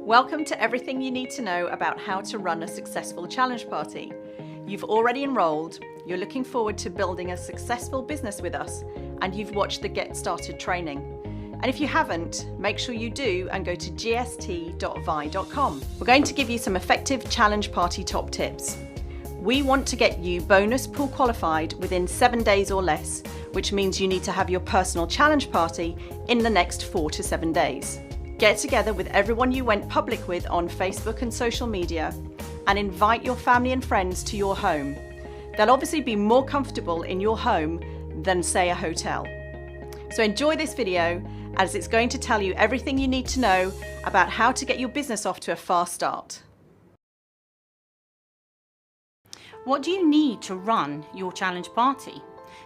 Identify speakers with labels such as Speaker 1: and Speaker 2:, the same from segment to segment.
Speaker 1: Welcome to everything you need to know about how to run a successful challenge party. You've already enrolled, you're looking forward to building a successful business with us, and you've watched the Get Started training. And if you haven't, make sure you do and go to gst.vi.com. We're going to give you some effective challenge party top tips. We want to get you bonus pool qualified within 7 days or less, which means you need to have your personal challenge party in the next 4 to 7 days. Get together with everyone you went public with on Facebook and social media and invite your family and friends to your home. They'll obviously be more comfortable in your home than, say, a hotel. So enjoy this video as it's going to tell you everything you need to know about how to get your business off to a fast start.
Speaker 2: What do you need to run your challenge party?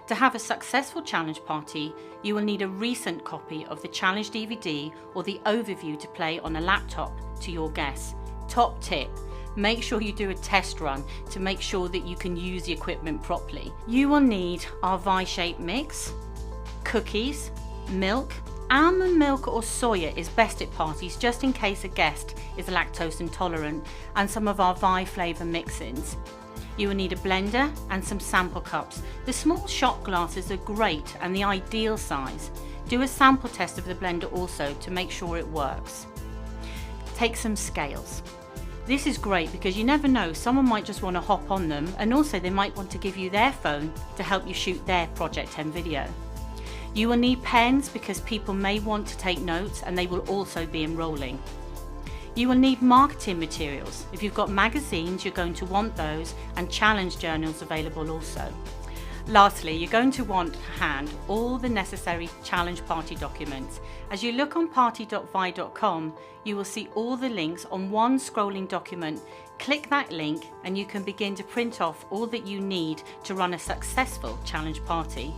Speaker 2: To have a successful challenge party, you will need a recent copy of the challenge DVD or the overview to play on a laptop to your guests. Top tip, make sure you do a test run to make sure that you can use the equipment properly. You will need our Vi-shaped mix, cookies, milk. Almond milk or soya is best at parties just in case a guest is lactose intolerant, and some of our Vi flavour mix-ins. You will need a blender and some sample cups. The small shot glasses are great and the ideal size. Do a sample test of the blender also to make sure it works. Take some scales. This is great because you never know, someone might just want to hop on them, and also they might want to give you their phone to help you shoot their Project 10 video. You will need pens because people may want to take notes and they will also be enrolling. You will need marketing materials. If you've got magazines, you're going to want those, and challenge journals available also. Lastly, you're going to want to hand all the necessary challenge party documents. As you look on party.vi.com, you will see all the links on one scrolling document. Click that link and you can begin to print off all that you need to run a successful challenge party.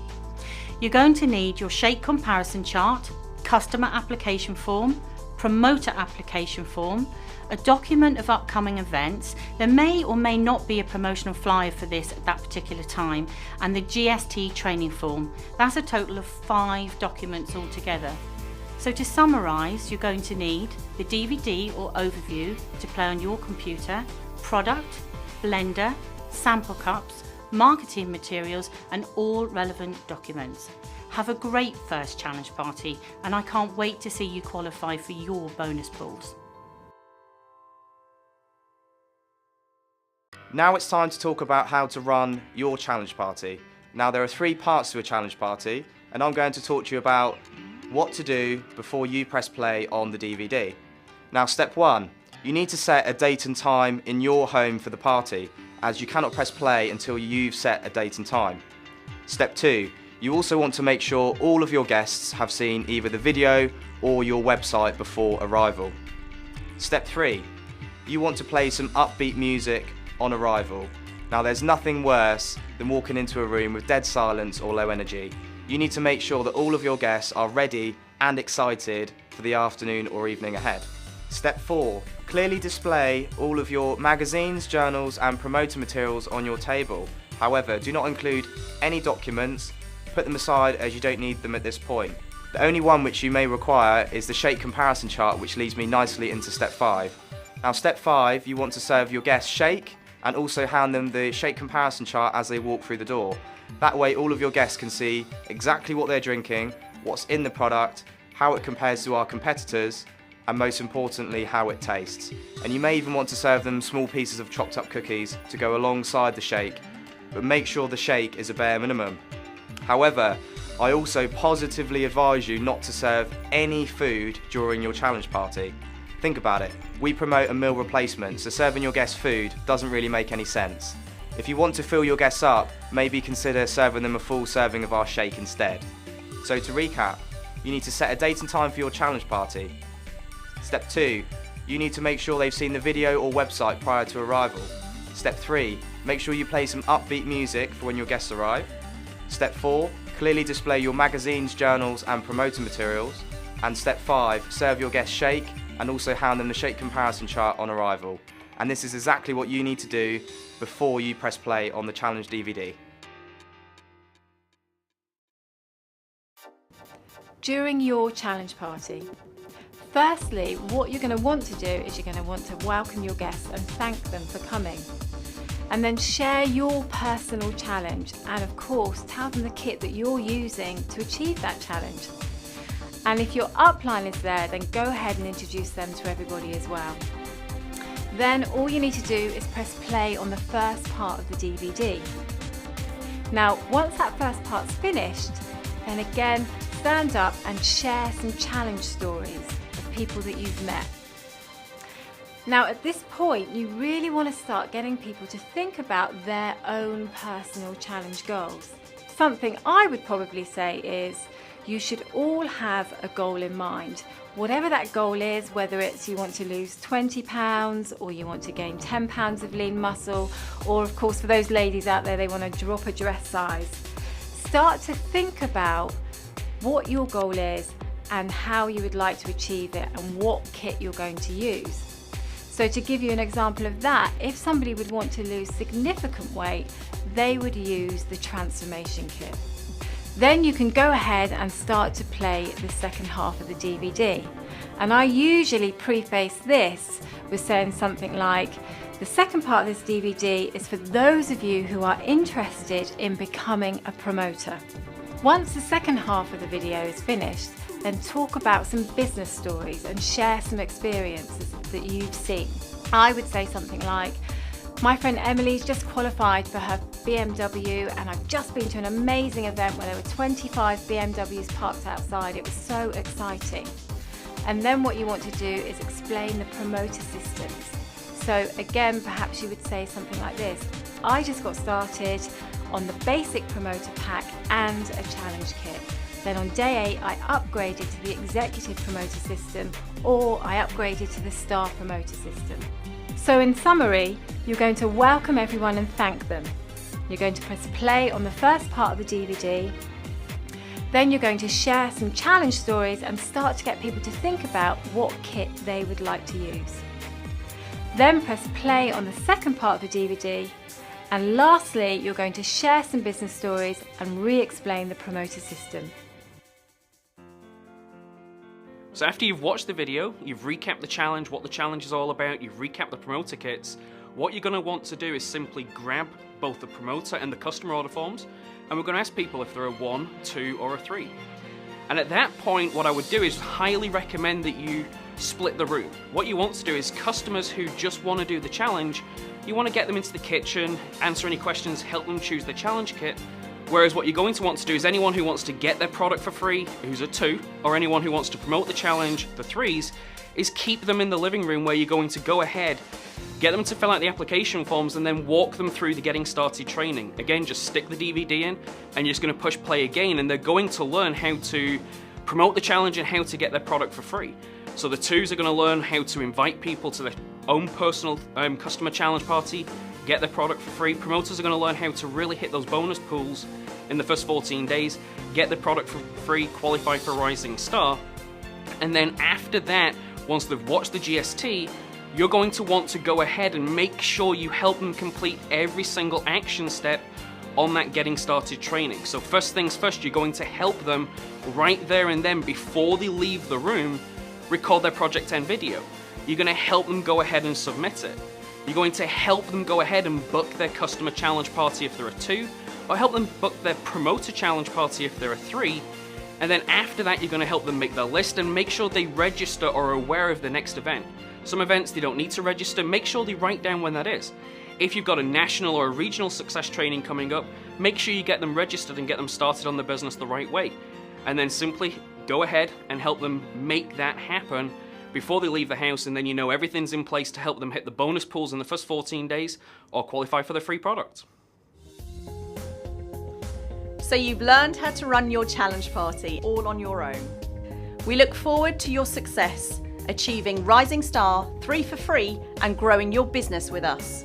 Speaker 2: You're going to need your shake comparison chart, customer application form, promoter application form, a document of upcoming events. There may or may not be a promotional flyer for this at that particular time, and the GST training form. That's a total of 5 documents altogether. So to summarise, you're going to need the DVD or overview to play on your computer, product, blender, sample cups, marketing materials and all relevant documents. Have a great first challenge party, and I can't wait to see you qualify for your bonus pools.
Speaker 3: Now it's time to talk about how to run your challenge party. Now there are 3 parts to a challenge party, and I'm going to talk to you about what to do before you press play on the DVD. Now step 1, you need to set a date and time in your home for the party, as you cannot press play until you've set a date and time. Step 2, you also want to make sure all of your guests have seen either the video or your website before arrival. Step 3, you want to play some upbeat music on arrival. Now there's nothing worse than walking into a room with dead silence or low energy. You need to make sure that all of your guests are ready and excited for the afternoon or evening ahead. Step 4, clearly display all of your magazines, journals and promoter materials on your table. However, do not include any documents. Put them aside as you don't need them at this point. The only one which you may require is the shake comparison chart, which leads me nicely into step 5. Now step 5, you want to serve your guests shake and also hand them the shake comparison chart as they walk through the door. That way all of your guests can see exactly what they're drinking, what's in the product, how it compares to our competitors, and most importantly how it tastes. And you may even want to serve them small pieces of chopped up cookies to go alongside the shake, but make sure the shake is a bare minimum. However, I also positively advise you not to serve any food during your challenge party. Think about it, we promote a meal replacement, so serving your guests food doesn't really make any sense. If you want to fill your guests up, maybe consider serving them a full serving of our shake instead. So to recap, you need to set a date and time for your challenge party. Step 2, you need to make sure they've seen the video or website prior to arrival. Step 3, make sure you play some upbeat music for when your guests arrive. Step 4, clearly display your magazines, journals and promoter materials. And step 5, serve your guests shake and also hand them the shake comparison chart on arrival. And this is exactly what you need to do before you press play on the challenge DVD.
Speaker 4: During your challenge party, Firstly, what you're going to want to do is you're going to want to welcome your guests and thank them for coming. And then share your personal challenge and of course tell them the kit that you're using to achieve that challenge. And if your upline is there, then go ahead and introduce them to everybody as well. Then all you need to do is press play on the first part of the DVD. Now, once that first part's finished, then again, stand up and share some challenge stories of people that you've met. Now, at this point, you really want to start getting people to think about their own personal challenge goals. Something I would probably say is, you should all have a goal in mind. Whatever that goal is, whether it's you want to lose 20 pounds or you want to gain 10 pounds of lean muscle, or of course for those ladies out there, they want to drop a dress size. Start to think about what your goal is and how you would like to achieve it and what kit you're going to use. So to give you an example of that, if somebody would want to lose significant weight, they would use the transformation kit. Then you can go ahead and start to play the second half of the DVD. And I usually preface this with saying something like, the second part of this DVD is for those of you who are interested in becoming a promoter. Once the second half of the video is finished, then talk about some business stories and share some experiences that you've seen. I would say something like, my friend Emily's just qualified for her BMW and I've just been to an amazing event where there were 25 BMWs parked outside. It was so exciting. And then what you want to do is explain the promoter systems. So again, perhaps you would say something like this. I just got started on the basic promoter pack and a challenge kit. Then on day 8, I upgraded to the executive promoter system, or I upgraded to the star promoter system. So in summary, you're going to welcome everyone and thank them. You're going to press play on the first part of the DVD. Then you're going to share some challenge stories and start to get people to think about what kit they would like to use. Then press play on the second part of the DVD. And lastly, you're going to share some business stories and re-explain the promoter system.
Speaker 5: So after you've watched the video, you've recapped the challenge, what the challenge is all about, you've recapped the promoter kits, what you're going to want to do is simply grab both the promoter and the customer order forms, and we're going to ask people if they're a 1, 2 or a 3. And at that point, what I would do is highly recommend that you split the room. What you want to do is customers who just want to do the challenge, you want to get them into the kitchen, answer any questions, help them choose the challenge kit. Whereas what you're going to want to do is anyone who wants to get their product for free, who's a 2, or anyone who wants to promote the challenge, the 3s, is keep them in the living room where you're going to go ahead, get them to fill out the application forms and then walk them through the getting started training. Again, just stick the DVD in and you're just going to push play again, and they're going to learn how to promote the challenge and how to get their product for free. So the 2s are going to learn how to invite people to their own personal customer challenge party, get their product for free. Promoters are going to learn how to really hit those bonus pools in the first 14 days, get the product for free, qualify for Rising Star, and then after that, once they've watched the GST, you're going to want to go ahead and make sure you help them complete every single action step on that getting started training. So first things first, you're going to help them right there and then before they leave the room, record their Project 10 video. You're going to help them go ahead and submit it. You're going to help them go ahead and book their customer challenge party if they're a 2, or help them book their promoter challenge party if they're a 3, and then after that you're going to help them make their list and make sure they register or are aware of the next event. Some events they don't need to register, make sure they write down when that is. If you've got a national or a regional success training coming up, make sure you get them registered and get them started on the business the right way. And then simply go ahead and help them make that happen before they leave the house, and then you know everything's in place to help them hit the bonus pools in the first 14 days or qualify for the free product.
Speaker 1: So you've learned how to run your challenge party all on your own. We look forward to your success, achieving Rising Star, 3 for free, and growing your business with us.